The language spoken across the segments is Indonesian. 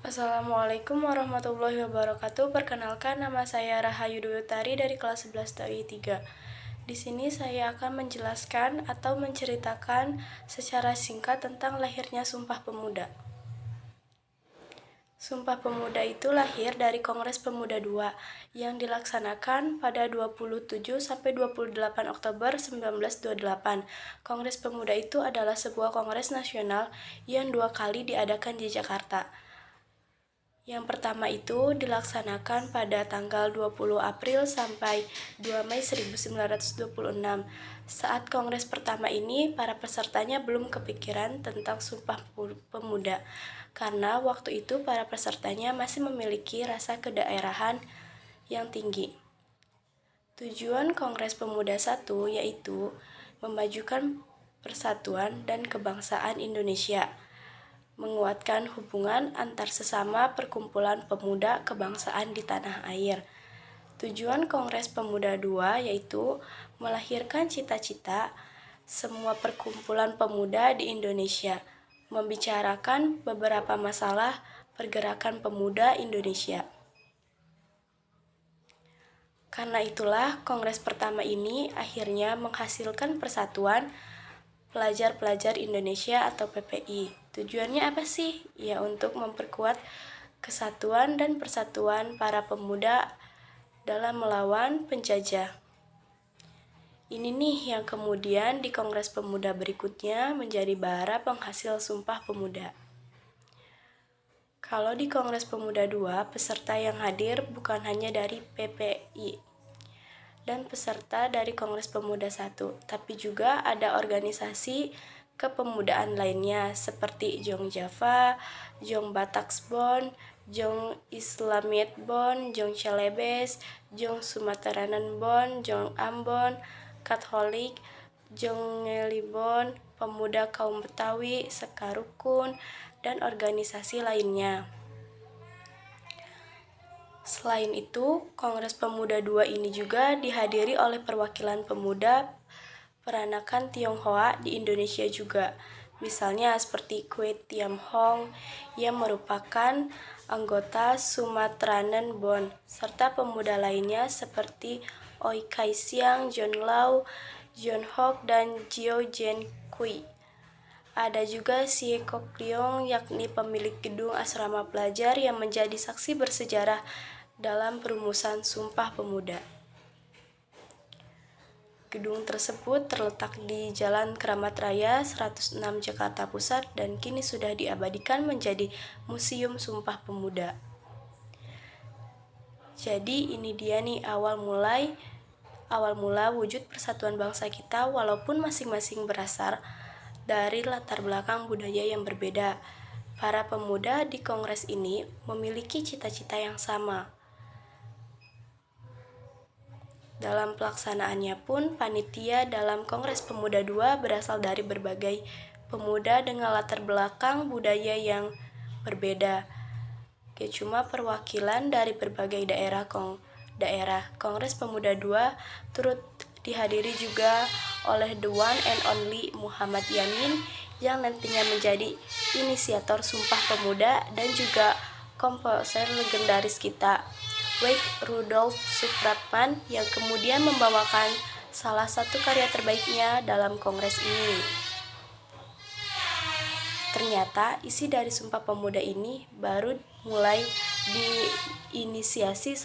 Assalamualaikum warahmatullahi wabarakatuh. Perkenalkan, nama saya Rahayu Dwi Utari dari kelas 11 TI 3. Di sini saya akan menjelaskan atau menceritakan secara singkat tentang lahirnya Sumpah Pemuda. Sumpah Pemuda itu lahir dari Kongres Pemuda II yang dilaksanakan pada 27-28 Oktober 1928. Kongres Pemuda itu adalah sebuah kongres nasional yang 2 kali diadakan di Jakarta. Yang pertama itu dilaksanakan pada tanggal 20 April sampai 2 Mei 1926. Saat kongres pertama ini, para pesertanya belum kepikiran tentang Sumpah Pemuda, karena waktu itu para pesertanya masih memiliki rasa kedaerahan yang tinggi. Tujuan Kongres Pemuda I yaitu memajukan persatuan dan kebangsaan Indonesia, menguatkan hubungan antar sesama perkumpulan pemuda kebangsaan di tanah air. Tujuan Kongres Pemuda II yaitu melahirkan cita-cita semua perkumpulan pemuda di Indonesia, membicarakan beberapa masalah pergerakan pemuda Indonesia. Karena itulah Kongres pertama ini akhirnya menghasilkan persatuan pelajar-pelajar Indonesia atau PPI. Tujuannya apa sih? Ya, untuk memperkuat kesatuan dan persatuan para pemuda dalam melawan penjajah. Ini nih yang kemudian di Kongres Pemuda berikutnya menjadi bara penghasil Sumpah Pemuda. Kalau di Kongres Pemuda II, peserta yang hadir bukan hanya dari PPI dan peserta dari Kongres Pemuda I, tapi juga ada organisasi kepemudaan lainnya seperti Jong Java, Jong Bataksbon, Jong Islamitbon, Jong Celebes, Jong Sumateranan-bon, Jong Ambon, Katolik, Jong Ngelibon, Pemuda Kaum Betawi, Sekarukun, dan organisasi lainnya. Selain itu, Kongres Pemuda II ini juga dihadiri oleh perwakilan pemuda peranakan Tionghoa di Indonesia juga. Misalnya seperti Kwe Tiam Hong yang merupakan anggota Sumateranan-bon, serta pemuda lainnya seperti Oi Kai Siang, John Lau, John Hock, dan Jiao Jen Kui. Ada juga Xie Kok Leong, yakni pemilik gedung asrama pelajar yang menjadi saksi bersejarah dalam perumusan Sumpah Pemuda. Gedung tersebut terletak di Jalan Keramat Raya 106 Jakarta Pusat dan kini sudah diabadikan menjadi Museum Sumpah Pemuda. Jadi ini dia nih awal mula wujud persatuan bangsa kita, walaupun masing-masing berasal dari latar belakang budaya yang berbeda. Para pemuda di kongres ini memiliki cita-cita yang sama. Dalam pelaksanaannya pun, panitia dalam Kongres Pemuda II berasal dari berbagai pemuda dengan latar belakang budaya yang berbeda. Gak cuma perwakilan dari berbagai daerah. Kongres Pemuda II turut dihadiri juga oleh the one and only Muhammad Yamin yang nantinya menjadi inisiator Sumpah Pemuda dan juga komposer legendaris kita, Wade Rudolph Supratman, yang kemudian membawakan salah satu karya terbaiknya dalam kongres ini. Ternyata isi dari Sumpah Pemuda ini baru mulai diinisiasi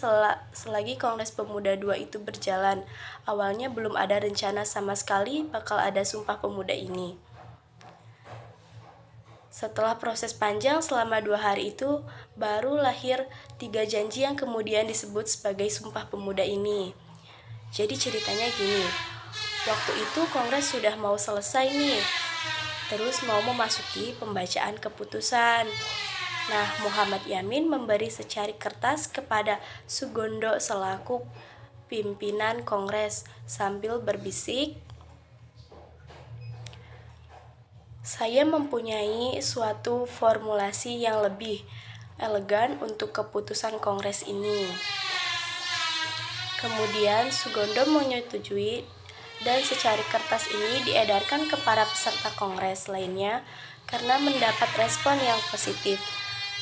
selagi Kongres Pemuda II itu berjalan. Awalnya belum ada rencana sama sekali bakal ada Sumpah Pemuda ini. Setelah proses panjang selama 2 hari itu, baru lahir 3 janji yang kemudian disebut sebagai Sumpah Pemuda ini. Jadi ceritanya gini, waktu itu kongres sudah mau selesai nih, terus mau memasuki pembacaan keputusan. Nah, Muhammad Yamin memberi secari kertas kepada Sugondo selaku pimpinan kongres sambil berbisik, "Saya mempunyai suatu formulasi yang lebih elegan untuk keputusan kongres ini." Kemudian Sugondo menyetujui dan secari kertas ini diedarkan ke para peserta kongres lainnya karena mendapat respon yang positif.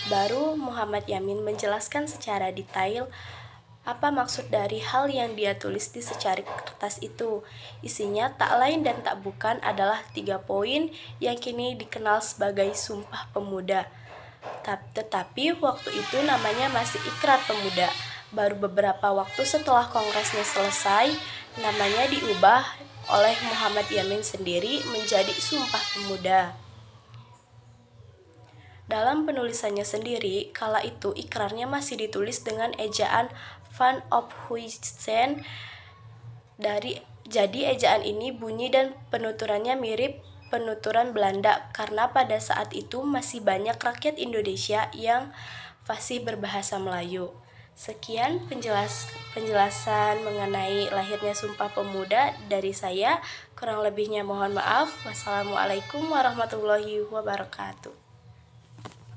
Baru Muhammad Yamin menjelaskan secara detail apa maksud dari hal yang dia tulis di secari kertas itu. Isinya tak lain dan tak bukan adalah 3 poin yang kini dikenal sebagai Sumpah Pemuda. Tetapi waktu itu namanya masih Ikrar Pemuda. Baru beberapa waktu setelah kongresnya selesai, namanya diubah oleh Muhammad Yamin sendiri menjadi Sumpah Pemuda. Dalam penulisannya sendiri, kala itu ikrarnya masih ditulis dengan ejaan Van Ophuijsen. Jadi ejaan ini bunyi dan penuturannya mirip penuturan Belanda karena pada saat itu masih banyak rakyat Indonesia yang fasih berbahasa Melayu. Sekian penjelasan mengenai lahirnya Sumpah Pemuda dari saya. Kurang lebihnya mohon maaf. Wassalamualaikum warahmatullahi wabarakatuh.